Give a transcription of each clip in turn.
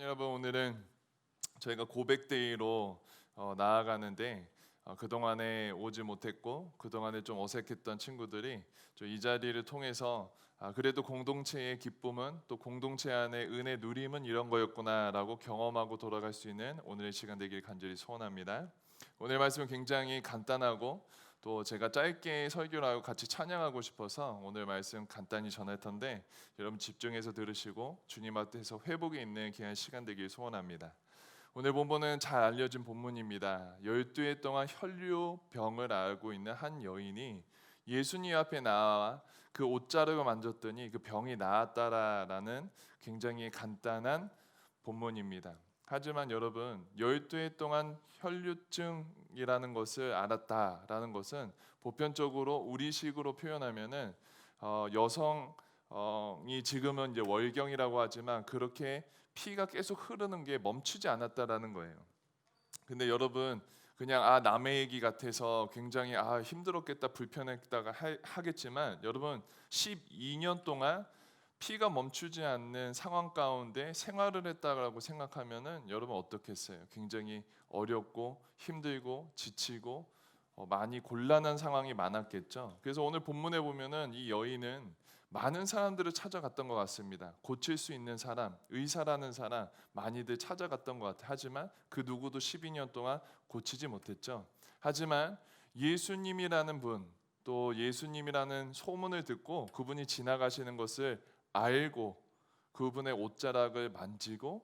여러분, 오늘은 저희가 고백데이로 나아가는데 그동안에 오지 못했고 그동안에 좀 어색했던 친구들이 이 자리를 통해서 그래도 공동체의 기쁨은 또 공동체 안의 은혜 누림은 이런 거였구나라고 경험하고 돌아갈 수 있는 오늘의 시간 되길 간절히 소원합니다. 오늘 말씀은 굉장히 간단하고 또 제가 짧게 설교를 하고 같이 찬양하고 싶어서 오늘 말씀 간단히 전할 텐데 여러분 집중해서 들으시고 주님 앞에서 회복이 있는 귀한 시간 되길 소원합니다. 오늘 본문은 잘 알려진 본문입니다. 12해 동안 혈류병을 앓고 있는 한 여인이 예수님 앞에 나와 그 옷자락을 만졌더니 그 병이 나았다라는 굉장히 간단한 본문입니다. 하지만 여러분, 12해 동안 혈류증이라는 것을 알았다라는 것은 보편적으로 우리식으로 표현하면은 여성이 지금은 이제 월경이라고 하지만 그렇게 피가 계속 흐르는 게 멈추지 않았다라는 거예요. 근데 여러분, 그냥 남의 얘기 같아서 굉장히 힘들었겠다, 불편했다가 하겠지만 여러분, 12년 동안 피가 멈추지 않는 상황 가운데 생활을 했다라고 생각하면은 여러분 어떻겠어요? 굉장히 어렵고 힘들고 지치고 많이 곤란한 상황이 많았겠죠. 그래서 오늘 본문에 보면은 이 여인은 많은 사람들을 찾아갔던 것 같습니다. 고칠 수 있는 사람, 의사라는 사람 많이들 찾아갔던 것 같아요. 하지만 그 누구도 12년 동안 고치지 못했죠. 하지만 예수님이라는 분, 또 예수님이라는 소문을 듣고 그분이 지나가시는 것을 알고 그분의 옷자락을 만지고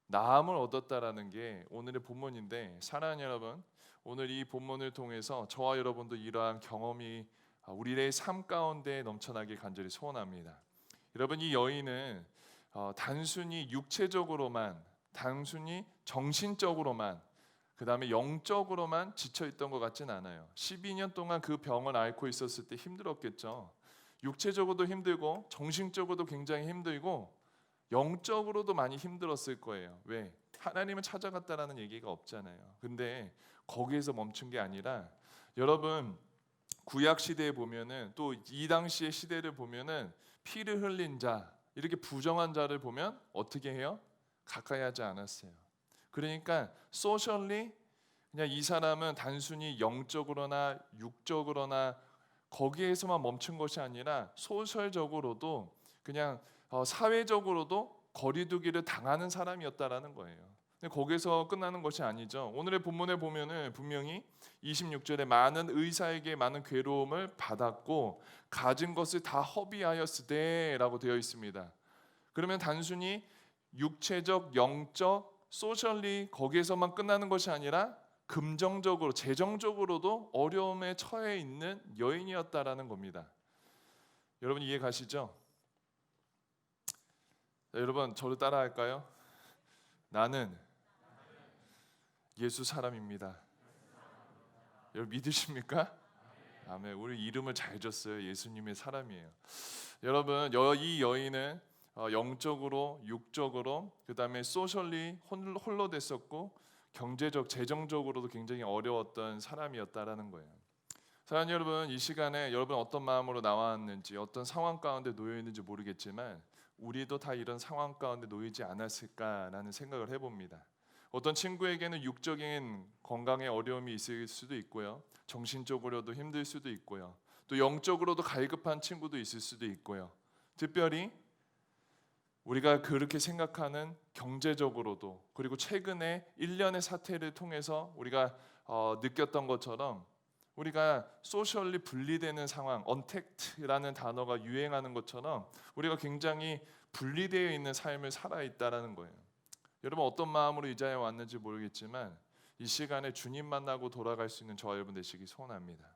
나음을 얻었다라는 게 오늘의 본문인데, 사랑하는 여러분, 오늘 이 본문을 통해서 저와 여러분도 이러한 경험이 우리의 삶 가운데 넘쳐나길 간절히 소원합니다. 여러분, 이 여인은 단순히 육체적으로만, 단순히 정신적으로만, 그 다음에 영적으로만 지쳐있던 것 같진 않아요. 12년 동안 그 병을 앓고 있었을 때 힘들었겠죠. 육체적으로도 힘들고 정신적으로도 굉장히 힘들고 영적으로도 많이 힘들었을 거예요. 왜? 하나님을 찾아갔다라는 얘기가 없잖아요. 근데 거기에서 멈춘 게 아니라 여러분, 구약 시대에 보면은 또 이 당시의 시대를 보면은 피를 흘린 자, 이렇게 부정한 자를 보면 어떻게 해요? 가까이 하지 않았어요. 그러니까 소셜리 그냥 이 사람은 단순히 영적으로나 육적으로나 거기에서만 멈춘 것이 아니라 소셜적으로도 그냥 사회적으로도 거리두기를 당하는 사람이었다라는 거예요. 근데 거기서 끝나는 것이 아니죠. 오늘의 본문에 보면은 분명히 26절에 많은 의사에게 많은 괴로움을 받았고 가진 것을 다 허비하였으되라고 되어 있습니다. 그러면 단순히 육체적, 영적, 소셜리 거기에서만 끝나는 것이 아니라 금정적으로, 재정적으로도 어려움에 처해 있는 여인이었다라는 겁니다. 여러분 이해 가시죠? 자, 여러분 저를 따라할까요? 나는 예수 사람입니다. 여러분 믿으십니까? 아멘. 우리 이름을 잘 줬어요. 예수님의 사람이에요. 여러분, 이 여인은 영적으로, 육적으로, 그 다음에 소셜리 홀로 됐었고 경제적, 재정적으로도 굉장히 어려웠던 사람이었다라는 거예요. 사랑하는 여러분, 이 시간에 여러분 어떤 마음으로 나왔는지, 어떤 상황 가운데 놓여 있는지 모르겠지만 우리도 다 이런 상황 가운데 놓이지 않았을까라는 생각을 해봅니다. 어떤 친구에게는 육적인 건강에 어려움이 있을 수도 있고요, 정신적으로도 힘들 수도 있고요, 또 영적으로도 갈급한 친구도 있을 수도 있고요. 특별히 우리가 그렇게 생각하는 경제적으로도, 그리고 최근에 1년의 사태를 통해서 우리가 느꼈던 것처럼 우리가 소셜리 분리되는 상황, 언택트라는 단어가 유행하는 것처럼 우리가 굉장히 분리되어 있는 삶을 살아있다라는 거예요. 여러분 어떤 마음으로 이 자리에 왔는지 모르겠지만 이 시간에 주님 만나고 돌아갈 수 있는 저와 여러분 되시기 소원합니다.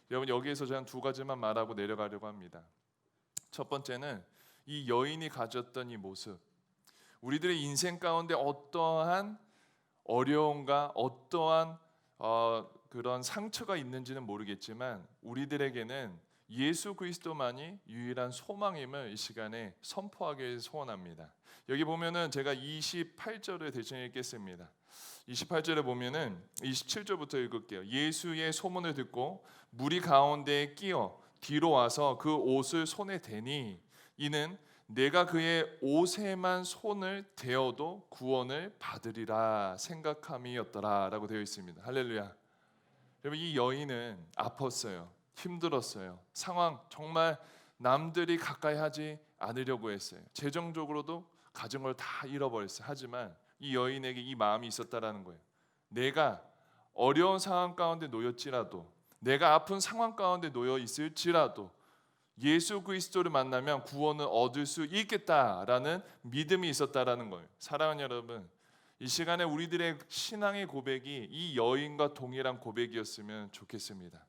여러분 여기에서 저는 두 가지만 말하고 내려가려고 합니다. 첫 번째는 이 여인이 가졌던 이 모습, 우리들의 인생 가운데 어떠한 어려움과 어떠한 그런 상처가 있는지는 모르겠지만 우리들에게는 예수 그리스도만이 유일한 소망임을 이 시간에 선포하길 소원합니다. 여기 보면은 제가 28절을 대신 읽겠습니다. 28절에 보면은 27절부터 읽을게요. 예수의 소문을 듣고 무리 가운데에 끼어 뒤로 와서 그 옷을 손에 대니 이는 내가 그의 옷에만 손을 대어도 구원을 받으리라 생각함이었더라라고 되어 있습니다. 할렐루야. 여러분, 이 여인은 아팠어요. 힘들었어요. 상황 정말 남들이 가까이 하지 않으려고 했어요. 재정적으로도 가정을 다 잃어버렸어요. 하지만 이 여인에게 이 마음이 있었다라는 거예요. 내가 어려운 상황 가운데 놓였지라도, 내가 아픈 상황 가운데 놓여 있을지라도 예수 그리스도를 만나면 구원을 얻을 수 있겠다라는 믿음이 있었다라는 거예요. 사랑하는 여러분, 이 시간에 우리들의 신앙의 고백이 이 여인과 동일한 고백이었으면 좋겠습니다.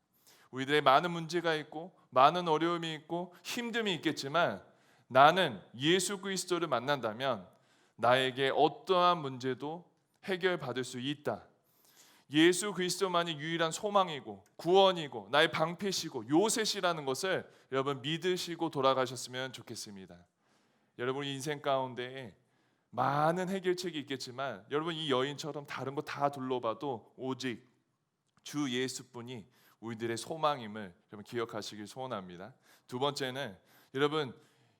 우리들의 많은 문제가 있고 많은 어려움이 있고 힘듦이 있겠지만 나는 예수 그리스도를 만난다면 나에게 어떠한 문제도 해결받을 수 있다. 예수 그리스도만이 유일한 소망이고 구원이고 나의 방패시고 요새시라는 것을 여러분 믿으시고 돌아가셨으면 좋겠습니다. 여러분 인생 가운데 많은 해결책이 있겠지만 여러분 이 여인처럼 다른 거 다 둘러봐도 오직 주 예수뿐이 우리들의 소망임을 여러분 기억하시길 소원합니다. 두 번째는 여러분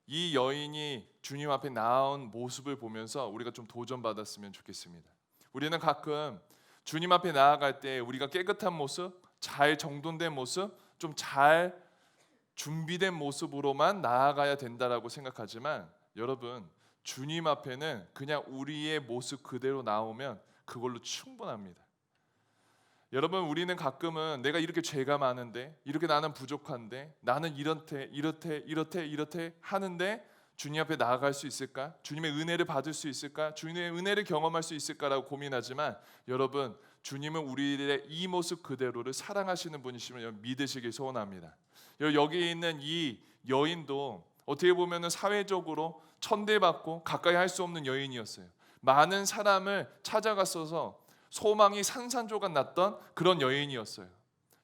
이 여인이 주님 앞에 나온 모습을 보면서 우리가 좀 도전받았으면 좋겠습니다. 우리는 가끔 주님 앞에 나아갈 때 우리가 깨끗한 모습, 잘 정돈된 모습, 좀 잘 준비된 모습으로만 나아가야 된다라고 생각하지만 여러분 주님 앞에는 그냥 우리의 모습 그대로 나오면 그걸로 충분합니다. 여러분 우리는 가끔은 내가 이렇게 죄가 많은데, 이렇게 나는 부족한데, 나는 이렇게 하는데 주님 앞에 나아갈 수 있을까? 주님의 은혜를 받을 수 있을까? 주님의 은혜를 경험할 수 있을까라고 고민하지만 여러분 주님은 우리의 이 모습 그대로를 사랑하시는 분이시면 믿으시길 소원합니다. 여기 있는 이 여인도 어떻게 보면 사회적으로 천대받고 가까이 할 수 없는 여인이었어요. 많은 사람을 찾아갔어서 소망이 산산조각 났던 그런 여인이었어요.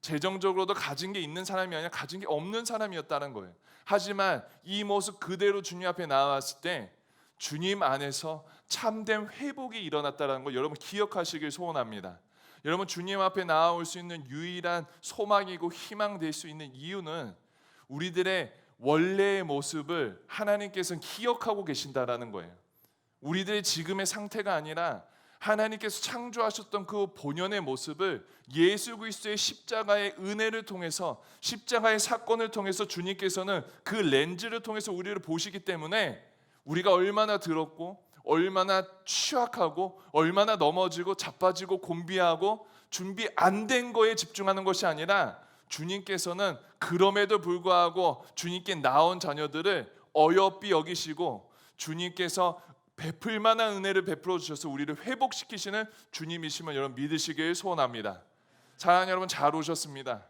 재정적으로도 가진 게 있는 사람이 아니라 가진 게 없는 사람이었다는 거예요. 하지만 이 모습 그대로 주님 앞에 나왔을 때 주님 안에서 참된 회복이 일어났다는 걸 여러분 기억하시길 소원합니다. 여러분 주님 앞에 나올 수 있는 유일한 소망이고 희망 될 수 있는 이유는 우리들의 원래의 모습을 하나님께서는 기억하고 계신다라는 거예요. 우리들의 지금의 상태가 아니라 하나님께서 창조하셨던 그 본연의 모습을 예수 그리스도의 십자가의 은혜를 통해서, 십자가의 사건을 통해서 주님께서는 그 렌즈를 통해서 우리를 보시기 때문에 우리가 얼마나 더럽고 얼마나 취약하고 얼마나 넘어지고 자빠지고 곤비하고 준비 안 된 거에 집중하는 것이 아니라 주님께서는 그럼에도 불구하고 주님께 나온 자녀들을 어여삐 여기시고 주님께서 베풀 만한 은혜를 베풀어 주셔서 우리를 회복시키시는 주님이심을 여러분 믿으시길 소원합니다. 사랑하는 여러분 잘 오셨습니다.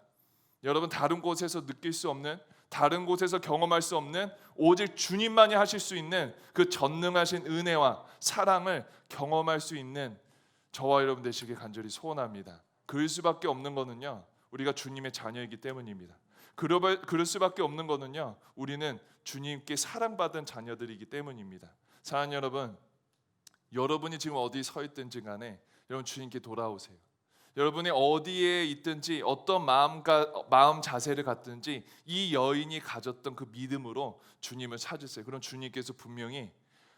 여러분 다른 곳에서 느낄 수 없는, 다른 곳에서 경험할 수 없는 오직 주님만이 하실 수 있는 그 전능하신 은혜와 사랑을 경험할 수 있는 저와 여러분 되시길 간절히 소원합니다. 그럴 수밖에 없는 거는요 우리가 주님의 자녀이기 때문입니다. 그럴 수밖에 없는 거는요 우리는 주님께 사랑받은 자녀들이기 때문입니다. 사랑하는 여러분, 여러분이 지금 어디 서 있든지 간에 여러분 주님께 돌아오세요. 여러분이 어디에 있든지 어떤 마음 자세를 갖든지 이 여인이 가졌던 그 믿음으로 주님을 찾으세요. 그럼 주님께서 분명히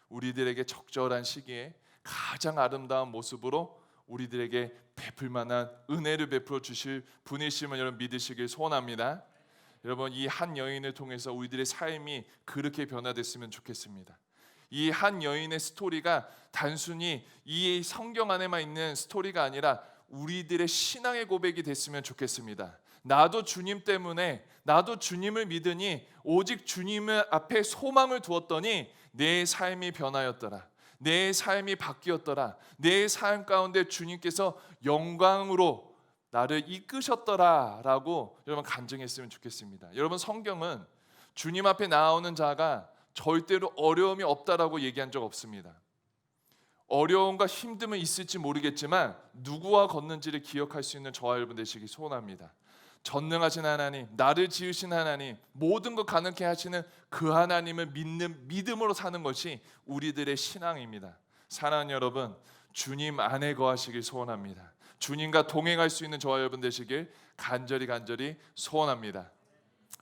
우리들에게 적절한 시기에 가장 아름다운 모습으로 우리들에게 베풀 만한 은혜를 베풀어 주실 분이심을 여러분 믿으시길 소원합니다. 여러분 이 한 여인을 통해서 우리들의 삶이 그렇게 변화됐으면 좋겠습니다. 이 한 여인의 스토리가 단순히 이 성경 안에만 있는 스토리가 아니라 우리들의 신앙의 고백이 됐으면 좋겠습니다. 나도 주님 때문에, 나도 주님을 믿으니 오직 주님 앞에 소망을 두었더니 내 삶이 변하였더라. 내 삶이 바뀌었더라. 내 삶 가운데 주님께서 영광으로 나를 이끄셨더라 라고 여러분 간증했으면 좋겠습니다. 여러분 성경은 주님 앞에 나오는 자가 절대로 어려움이 없다라고 얘기한 적 없습니다. 어려움과 힘듦은 있을지 모르겠지만 누구와 걷는지를 기억할 수 있는 저와 여러분 되시기 소원합니다. 전능하신 하나님, 나를 지으신 하나님, 모든 것 가능케 하시는 그 하나님을 믿는 믿음으로 사는 것이 우리들의 신앙입니다. 사랑하는 여러분, 주님 안에 거하시길 소원합니다. 주님과 동행할 수 있는 저와 여러분 되시길 간절히 소원합니다.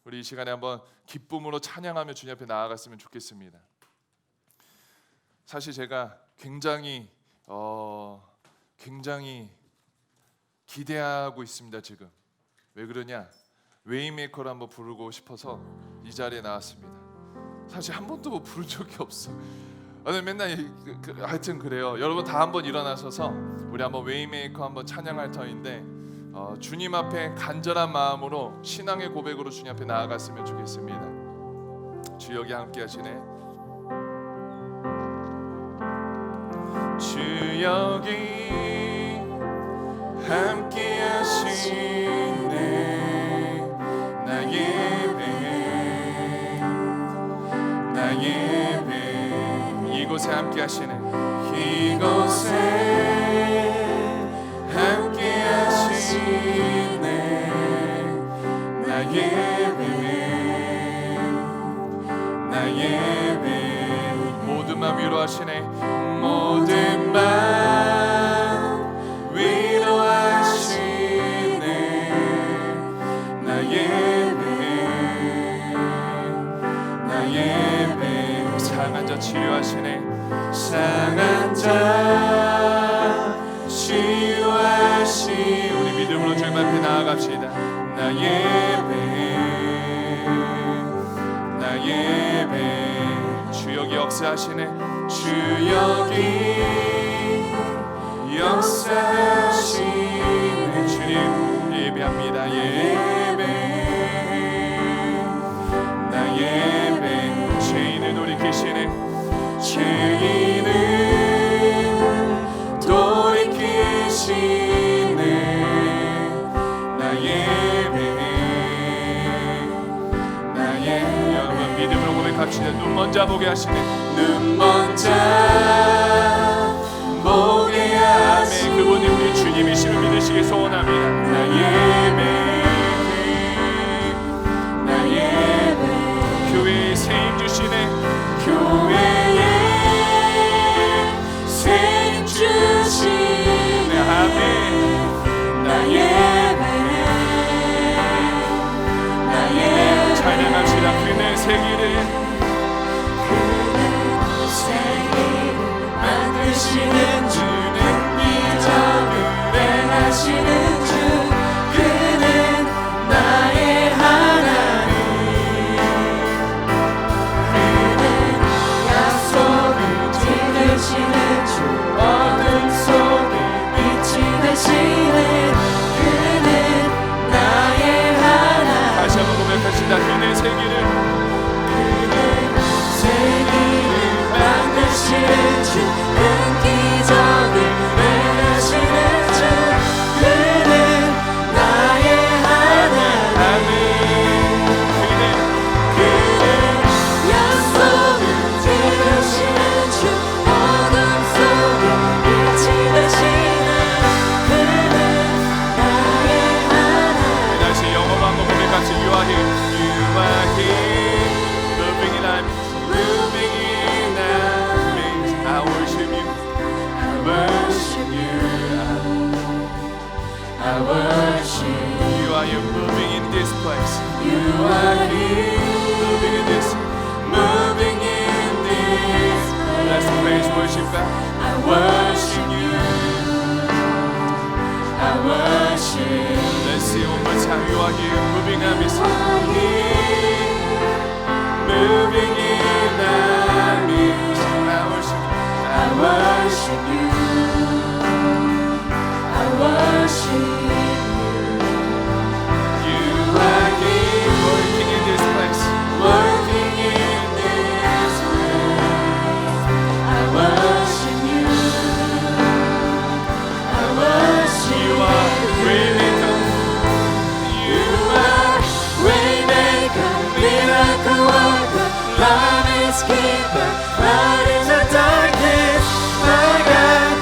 우리 이 시간에 한번 기쁨으로 찬양하며 주님 앞에 나아갔으면 좋겠습니다. 사실 제가 굉장히 기대하고 있습니다. 지금 왜 그러냐? 웨이메이커를 한번 부르고 싶어서 이 자리에 나왔습니다. 사실 한 번도 부른 적이 없어. 맨날 하여튼 그래요. 여러분 다 한번 일어나셔서 우리 한번 웨이메이커 한번 찬양할 터인데 주님 앞에 간절한 마음으로 신앙의 고백으로 주님 앞에 나아갔으면 좋겠습니다. 주 여기 함께 하시네. 주 여기 함께 하시네. 나 예배 이곳에 함께 하시네. 이곳에 함께 하시네. 나 예배 모든 맘 위로하시네. 모든 맘 위로하시네. 나 예배 상한 자 치유하시네. 상한 자 치유하시. 우리 믿음으로 주님 앞에 나아갑시다. 나 예배 주 여기 역사하시네. 주 여기 역사하시네. 주님 예배합니다. 나 예배 죄인을 돌이키시네. 죄인을 돌이키시네. 나 예배 여러분 믿음으로 고백합시다. 눈 먼저 보게 하시네. 눈 먼저 보게 하시네. 그분이 우리 주님이심을 믿으시길 소원합니다. 나 예배 교회에 세임 주시네. 교회에 세임 주시네. 아멘. 나 예배 찬양합시다. 그네 세기를 만드시는 주는 기적을 행하시는 주. 그는 나의 하나님. 그는 약속을 지키시는 주. 어둠 속에 빛이 되시는 그는 나의 하나님. 다시 한번 고백합시다. 그는 세기를 만드시는 주. 그 기적을 행하시는 주. 그는 나의 하나님. 그는 약속을 지키시는 주. 어둠 속에 빛이 되시는 그는 나의 하나님. 다시 영어로 한번 고백합시다. You are here. You are here. Moving in our midst. Moving in our midst. I worship you. I worship you. I worship you. You are here moving in this place. You are here moving in this place. Let's praise, worship God. I worship you. I worship. Let's see one more time. You are here moving in this. Moving in our midst. I worship you. I worship you. I worship you. You are here working in this place. Working in this place. I worship you. I worship you. You are waymaker. You are waymaker, miracle worker, promise keeper, light in the darkness, my God.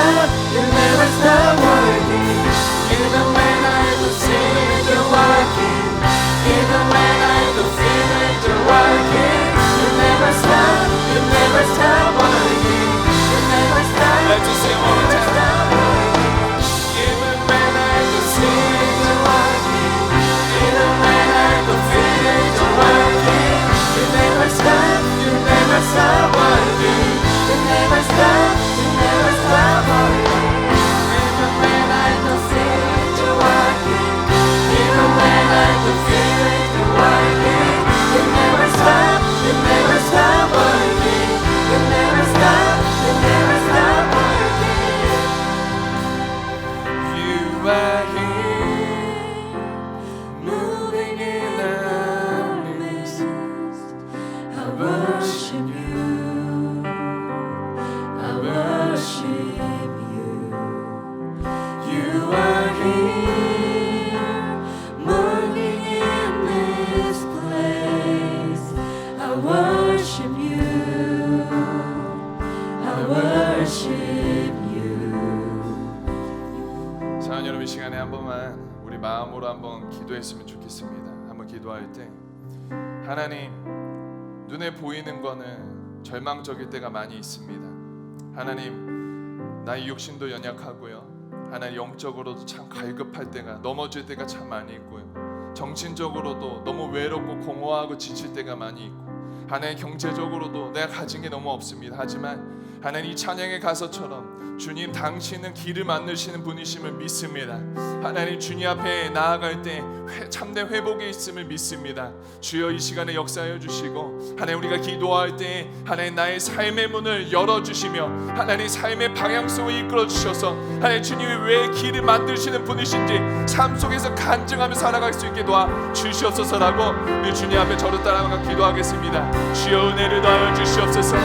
stop, you never stop working. Even when I don't see it, you're working. Even when I don't feel it, you're working. You never stop, you never stop working. You never stop, Let's just sing one more time. stop working. Even when I don't see it, you're working. Even when I don't feel it, you're working. You never stop, you never stop working. You never stop, you never stop working. Even when I don't see it, you're working. Even when I don't feel it, you're working. You never stop, you never stop working. You never stop, you never stop working. You are here, moving in our midst. I worship you. I worship you. You are here, moving in this place. I worship you. I worship you. 사랑하는 여러분, 이 시간에 한 번만 우리 마음으로 한번 기도했으면 좋겠습니다. 한번 기도할 때 하나님, 눈에 보이는 거는 절망적일 때가 많이 있습니다. 하나님, 나의 육신도 연약하고요. 하나님, 영적으로도 참 갈급할 때가, 넘어질 때가 참 많이 있고요. 정신적으로도 너무 외롭고 공허하고 지칠 때가 많이 있고, 하나님, 경제적으로도 내가 가진 게 너무 없습니다. 하지만 하나님, 이 찬양의 가사처럼 주님, 당신은 길을 만드시는 분이심을 믿습니다. 하나님, 주님 앞에 나아갈 때 참된 회복이 있음을 믿습니다. 주여, 이 시간에 역사해 주시고, 하나님, 우리가 기도할 때 하나님, 나의 삶의 문을 열어주시며 하나님, 삶의 방향성을 이끌어 주셔서 하나님, 주님이 왜 길을 만드시는 분이신지 삶 속에서 간증하며 살아갈 수 있게 도와주시옵소서라고 우리 주님 앞에 저를 따라가 기도하겠습니다. 주여, 은혜를 더하여 주시옵소서.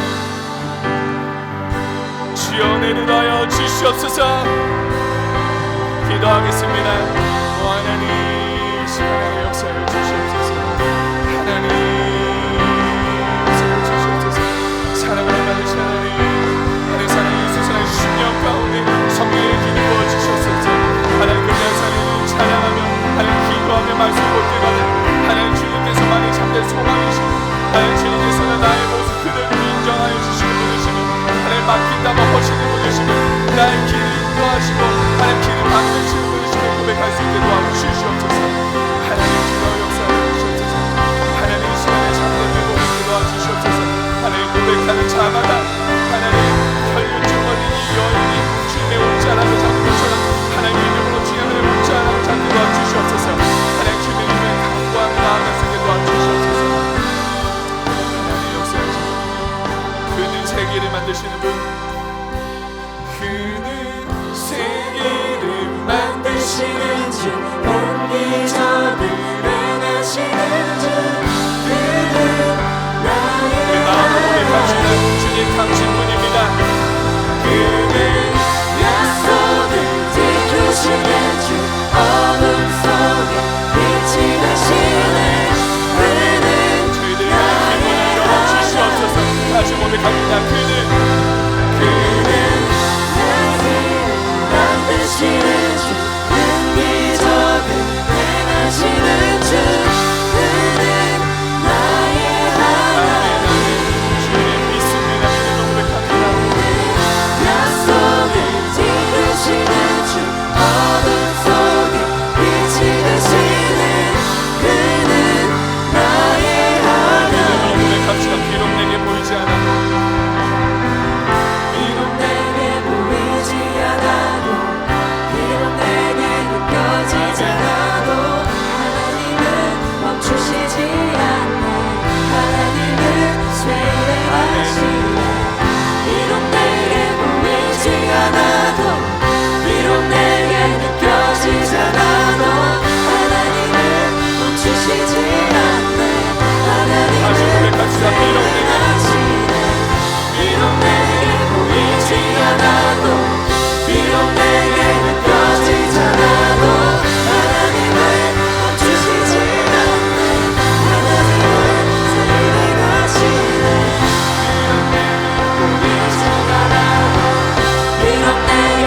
주여, 은혜를 더하여 주시옵소서. 기도하겠습니다. 오 하나님, 시간에 역사를 주시옵소서. 하나님, 역사를 주시옵소서. 사랑을 받으신 하나님, 하나님, 사랑의 수사의 신령 가운데 성령의 기름 부어 주시옵소서. 하나님, 그냥 사랑을 찬양하며 하나님, 기도하며 말씀 볼 때마다 하나님, 주님께서만이 참된 소망이시고 하나님, 주님께서는 나의 모습 그대로 인정하여 주시는 분이시고 하나님, 맡긴다고 하시는 분이시고 나의 길을 인도하시고 하나님, 길을 만드시는 분이시고 고백할 수 있게 도와주시옵소서. 하나님, 기도 역사해 주시옵소서. 하나님, 이 시간에 참된 회복을 도와주시옵소서. 하나님, 고백하는 자마다 하나님, 혈류증 걸린 이 여인이 주님의 옷자락을 잡은 것처럼 하나님 이름으로 주님의 옷자락을 잡게 도와주시옵소서. 하나님, 주님의 강구하며 나아갈 수 있게 도와주시옵소서. 하나님, 역사해 주시옵소서. 그는 세계를 만드시는 분, 그는 세계를 만드시는 주, 공기적을 행하시는 주, 그는 나의 그 마음을 고백하시는 주님, 당신뿐입니다. 그는 약속을 지키시는 주, 어둠 속에 빛이 되시네. 그는 저희들의 기분을 열어주시옵소서. 다시 고백합니다. 그는 만드시는 주, 은기적을 행하시는 주, 그는 나의 하나님. 주님 믿습니다. 믿음으로 고백합니다. 약속을 지키시는 주, 어둠 속에 빛이 되시는 그는 나의 하나님. 믿음으로 고백합시다. 비록 내게 보이지 않아도, 비록 내게 보이지 않아도, 비록 내게 느껴지지 않아도 하나님은 멈추시지 않네. 하나님은 쇠퇴하시네. 비록 내게 보이지 않아도, 비록 내게 느껴지지 않아도 하나님은 멈추시지 않네. 다시 하나님은 고백합시다. 비록 내게 쇠퇴하시네. 비록 내게 보이지 않아도, 비록 내게 느껴지지 않아도 하나님은 멈추시지 않네. 하나님은 쇠퇴하시네. 비록 내게 보이지 않아도, 비록 내게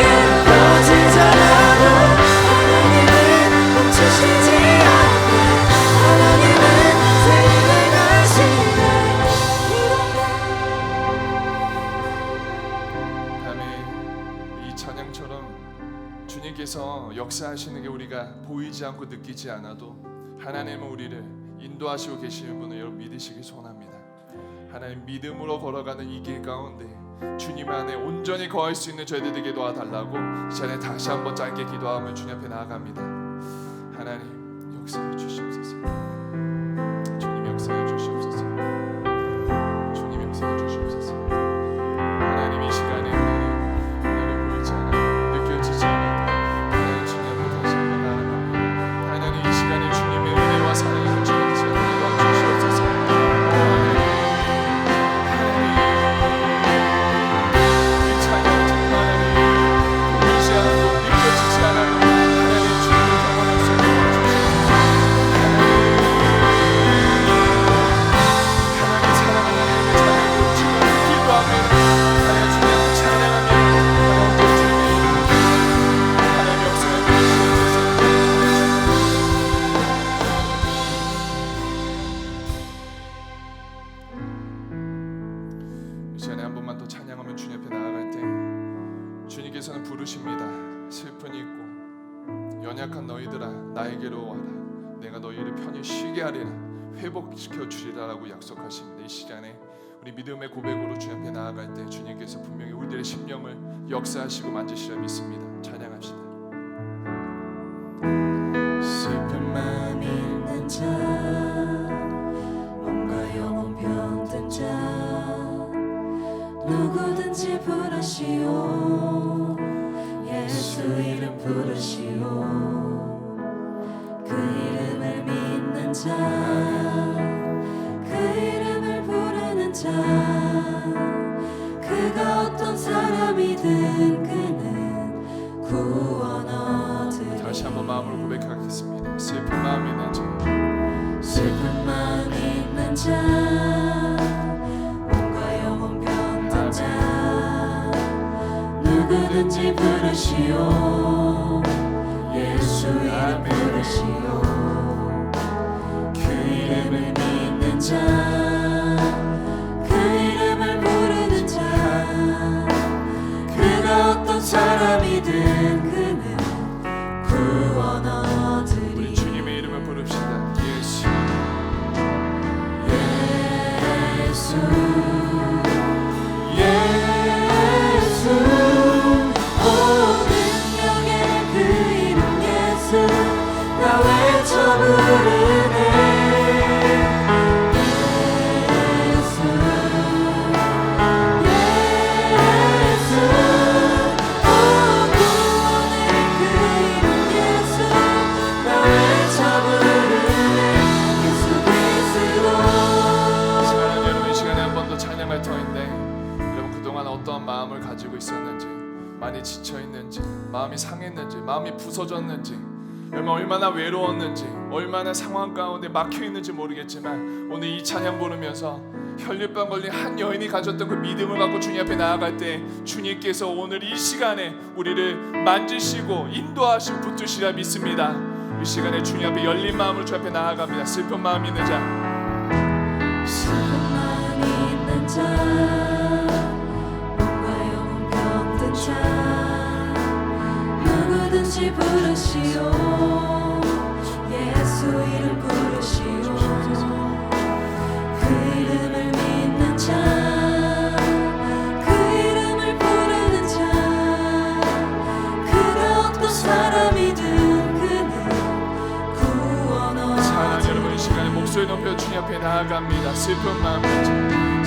이 찬양처럼 주님께서 역사하시는 게 우리가 보이지 않고 느끼지 않아도 하나님은 우리를 인도하시고 계시는 분을 여러분 믿으시기 소원합니다. 하나님 믿음으로 걸어가는 이 길 가운데 주님 안에 온전히 거할 수 있는 저희들에게 도와달라고 이 시간에 다시 한번 짧게 기도하며 주님 앞에 나아갑니다. 하나님 역사해 주시옵소서. 주님 역사해 주시옵소서. 주님 역사해 주시옵소서. 하나님 이 시간에 하나님 보이지 않아 느껴지지 않아도 하나님 주님 앞에 다시 한번 나아갑니다. 하나님 이 시간에 주님의 은혜와 사랑을 주님 지어내 도와주시옵소서. 주님께서는 부르십니다. 슬픈 있고 연약한 너희들아 나에게로 와라. 내가 너희를 편히 쉬게 하리라. 회복시켜 주리라라고 약속하십니다. 이 시간에 우리 믿음의 고백으로 주님 앞에 나아갈 때 주님께서 분명히 우리들의 심령을 역사하시고 만지시려 믿습니다. 찬양합시다. 슬픈 마음 있는 자, 몸과 영혼 병든 자, 누구든지 부르시오. 예수 이름 부르시오. 그 이름을 믿는 자, 그 이름을 부르는 자, 그가 어떤 사람이든 그는 구원 얻으리. 다시 한번 마음으로 고백하겠습니다. 슬픈 마음 있는 자, 슬픈 마음 있는 자, 몸과 영혼 병든 자, 누구든지 부르시오. 예수 이름 부르시오. 그 이름을 믿는 자, 그 이름을 부르는 자, 그가 어떤 사람이든 그는 구원 얻으리. 우리 주님의 이름을 부릅시다. 예수, 예수, 예수, 오 능력의 그 이름 예수, 나 외쳐 부르네. 예수, 예수, 오 구원의 그 이름 예수, 나 외쳐 부르네. 예수 그리스도. 사랑하는 여러분, 이 시간에 한 번 더 찬양할 터인데 여러분 그동안 어떠한 마음을 가지고 있었는지, 많이 지쳐있는지, 마음이 상했는지, 마음이 부서졌는지, 여러분 얼마나 외로웠는지, 얼마나 상황 가운데 막혀있는지 모르겠지만 오늘 이 찬양 부르면서 혈류병 걸린 한 여인이 가졌던 그 믿음을 갖고 주님 앞에 나아갈 때 주님께서 오늘 이 시간에 우리를 만지시고 인도하시고 붙드시리라 믿습니다. 이 시간에 주님 앞에 열린 마음으로 주님 앞에 나아갑니다. 슬픈 마음 있는 자, 슬픈 마음 있는 자, 몸과 영혼 병든 자, 누구든지 부르시오. 예수 이름 부르시오. 그 이름을 믿는 자, 그 이름을 부르는 자, 그가 어떤 사람이든 그는 구원 사랑하는 여러분 이 얻으리. 시간에 목소리 높여 주님 앞에 나아갑니다. 슬픈 마음 있는 자,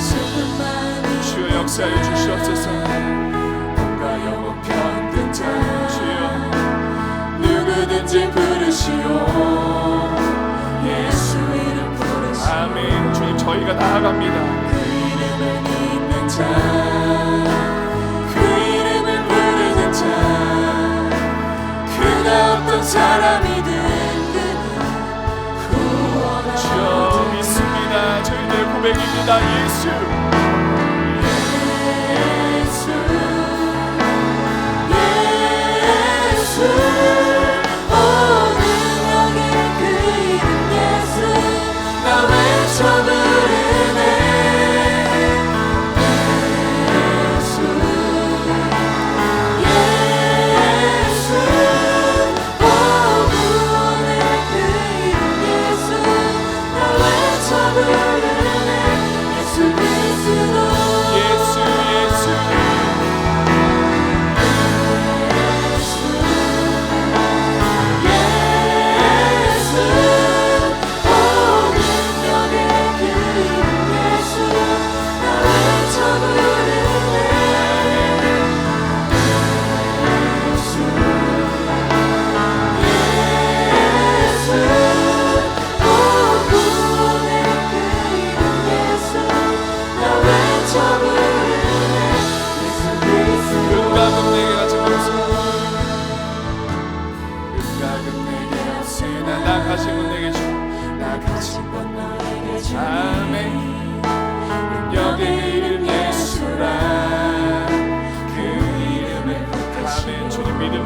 슬픈 마음 주여 있는 역사해 주시옵소서. 몸과 영혼 병든 자, 주여 누구든지 부르시오. 예수 이름 부르시오. 아멘. 주님 저희가 나아갑니다. 그 이름을 믿는 자, 그 이름을 부르는 자, 그가 어떤 사람이든 그는 구원 주여 얻으리. 믿습니다. 저희들의 고백입니다. 예수, 예수, 예수, 오 능력의 그 이름 예수, 나 외쳐 부르네. 예수,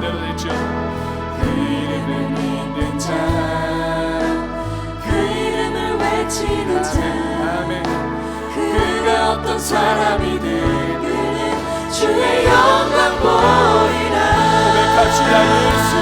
이름대로 되지어 그 이름을 믿는 자, 그 이름을 외치는 자, 아멘. 그가 어떤 사람이든 그는 주의 영광 보이라. 고백합시다. 예수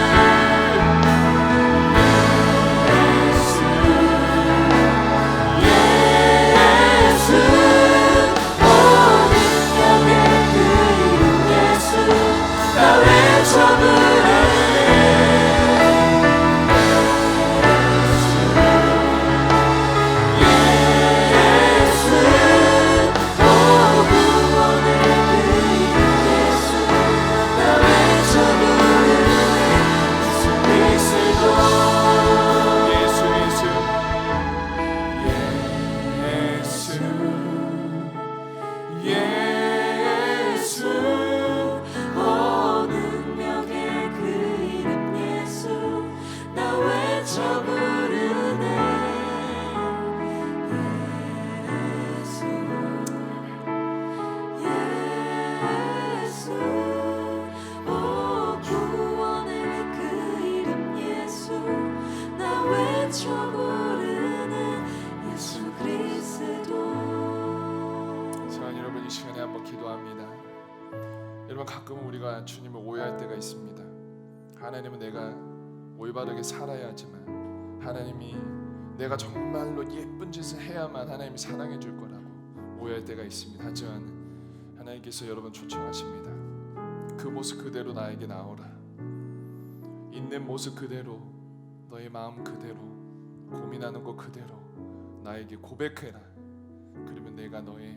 가끔은 우리가 주님을 오해할 때가 있습니다. 하나님은 내가 올바르게 살아야 하지만 하나님이 내가 정말로 예쁜 짓을 해야만 하나님이 사랑해 줄 거라고 오해할 때가 있습니다. 하지만 하나님께서 여러분 초청하십니다. 그 모습 그대로 나에게 나오라. 있는 모습 그대로, 너의 마음 그대로, 고민하는 것 그대로 나에게 고백해라. 그러면 내가 너의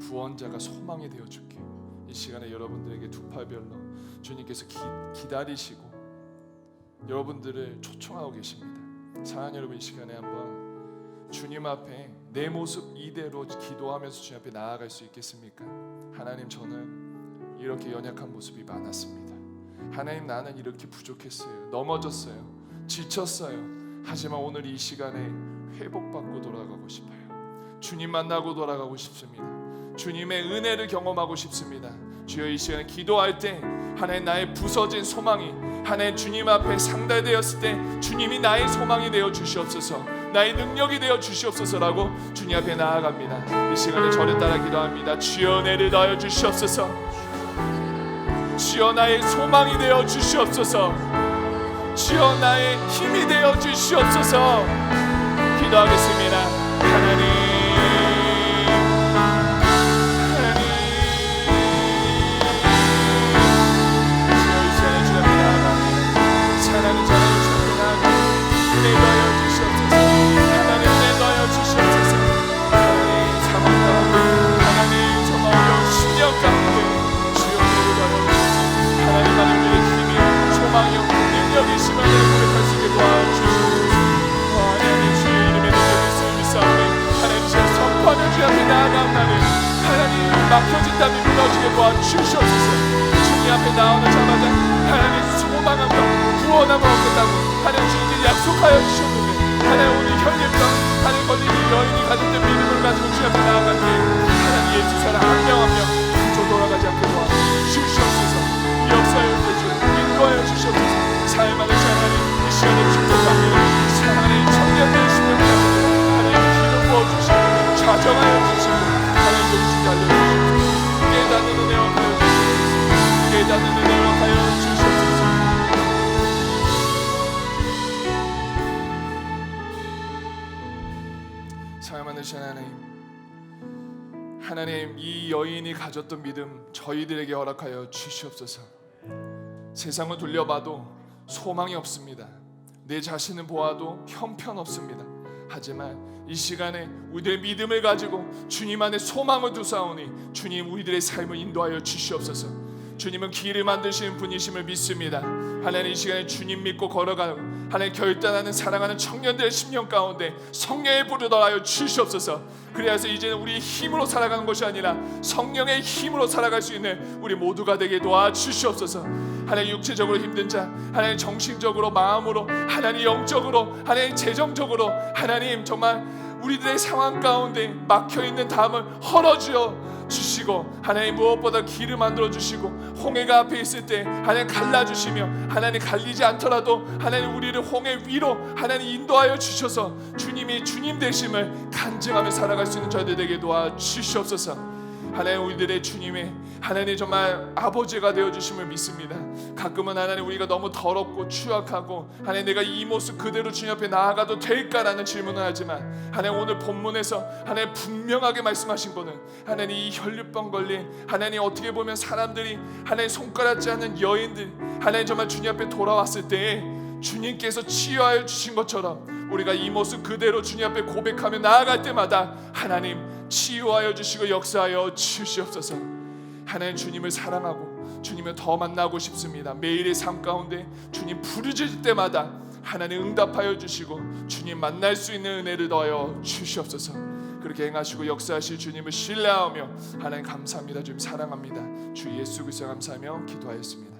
구원자가 소망이 되어줄게. 이 시간에 여러분들에게 두 팔별로 주님께서 기다리시고 여러분들을 초청하고 계십니다. 사랑하는 여러분, 이 시간에 한번 주님 앞에 내 모습 이대로 기도하면서 주님 앞에 나아갈 수 있겠습니까? 하나님, 저는 이렇게 연약한 모습이 많았습니다. 하나님, 나는 이렇게 부족했어요. 넘어졌어요. 지쳤어요. 하지만 오늘 이 시간에 회복받고 돌아가고 싶어요. 주님 만나고 돌아가고 싶습니다. 주님의 은혜를 경험하고 싶습니다. 주여, 이 시간에 기도할 때 하나님 나의 부서진 소망이 하나님 주님 앞에 상달되었을 때 주님이 나의 소망이 되어 주시옵소서, 나의 능력이 되어 주시옵소서라고 주님 앞에 나아갑니다. 이 시간에 저를 따라 기도합니다. 주여, 은혜를 더하여 주시옵소서. 주여, 나의 소망이 되어 주시옵소서. 주여, 나의 힘이 되어 주시옵소서. 기도하겠습니다. 하나님, 하나님, 저를 주님하고 은혜 더하여 주시옵소서. 하나님, 은혜 더하여 주시옵소서. 하나님, 상황 가운데, 하나님, 정말 어려운 심령 가운데 주여 은혜를 더하여 주시옵소서. 하나님, 우리의 힘이 소망이 없고 능력이 심한 을 고백할 수 있게 도와주시옵소서. 하나님, 주의 이름에 능력이 있음을 믿사오니 하나님, 주의 선포하는 주 앞에 나아가옵나니 하나님, 막혀진 담이 무너지게 도와주시옵소서. 주님 앞에 나오는 자마다 하나님 소망함과 구원함을 얻겠다고 하나님 주님께 약속하여 주셨는데, 하나님 오늘 현일과 하나님 거듭 여인이 가졌던 믿음을 가지고 주 앞에 나아가는데 하나님 예수 사람 한 명 한 명 그저 돌아가지 않게 도와주시옵소서. 역사여 주시옵소서. 인도하여 주시옵소서. 삶안의 하나님, 이 시간에 축복합니다. 사랑하는 청년들 심령을 하나님 기름 부어주시고 자정하여 주시고 하나님 용식히 알려주시옵소서. 깨닫는 은혜와 하여 주시옵소서. 깨닫는 은혜와 하여 주시옵소서. 사랑하는 하나님, 이 여인이 가졌던 믿음 저희들에게 허락하여 주시옵소서. 세상을 돌려봐도 소망이 없습니다. 내 자신을 보아도 형편없습니다. 하지만 이 시간에 우리들의 믿음을 가지고 주님 안에 소망을 두사오니 주님, 우리들의 삶을 인도하여 주시옵소서. 주님은 길을 만드시는 분이심을 믿습니다. 하나님, 이 시간에 주님 믿고 걸어가고 하나님 결단하는 사랑하는 청년들의 심령 가운데 성령의 불을 더하여 주시옵소서. 그래서 이제는 우리 힘으로 살아가는 것이 아니라 성령의 힘으로 살아갈 수 있는 우리 모두가 되게 도와주시옵소서. 하나님, 육체적으로 힘든 자, 하나님 정신적으로, 마음으로, 하나님 영적으로, 하나님 재정적으로, 하나님 정말 우리들의 상황 가운데 막혀있는 담을 헐어주어 주시고 하나님 무엇보다 길을 만들어 주시고 홍해가 앞에 있을 때 하나님 갈라주시며 하나님 갈리지 않더라도 하나님 우리를 홍해 위로 하나님 인도하여 주셔서 주님이 주님 되심을 간증하며 살아갈 수 있는 저희들 되게 도와주시옵소서. 하나님 우리들의 주님의 하나님 정말 아버지가 되어주심을 믿습니다. 가끔은 하나님 우리가 너무 더럽고 추악하고 하나님 내가 이 모습 그대로 주님 앞에 나아가도 될까라는 질문을 하지만 하나님 오늘 본문에서 하나님 분명하게 말씀하신 거는 하나님 이 혈류병 걸린 하나님 어떻게 보면 사람들이 하나님 손가락지 않는 여인들 하나님 정말 주님 앞에 돌아왔을 때에 주님께서 치유하여 주신 것처럼 우리가 이 모습 그대로 주님 앞에 고백하며 나아갈 때마다 하나님 치유하여 주시고 역사하여 주시옵소서. 하나님 주님을 사랑하고 주님을 더 만나고 싶습니다. 매일의 삶 가운데 주님 부르짖을 때마다 하나님 응답하여 주시고 주님 만날 수 있는 은혜를 더하여 주시옵소서. 그렇게 행하시고 역사하실 주님을 신뢰하며 하나님 감사합니다. 주님 사랑합니다. 주 예수 그리스도 감사하며 기도하였습니다.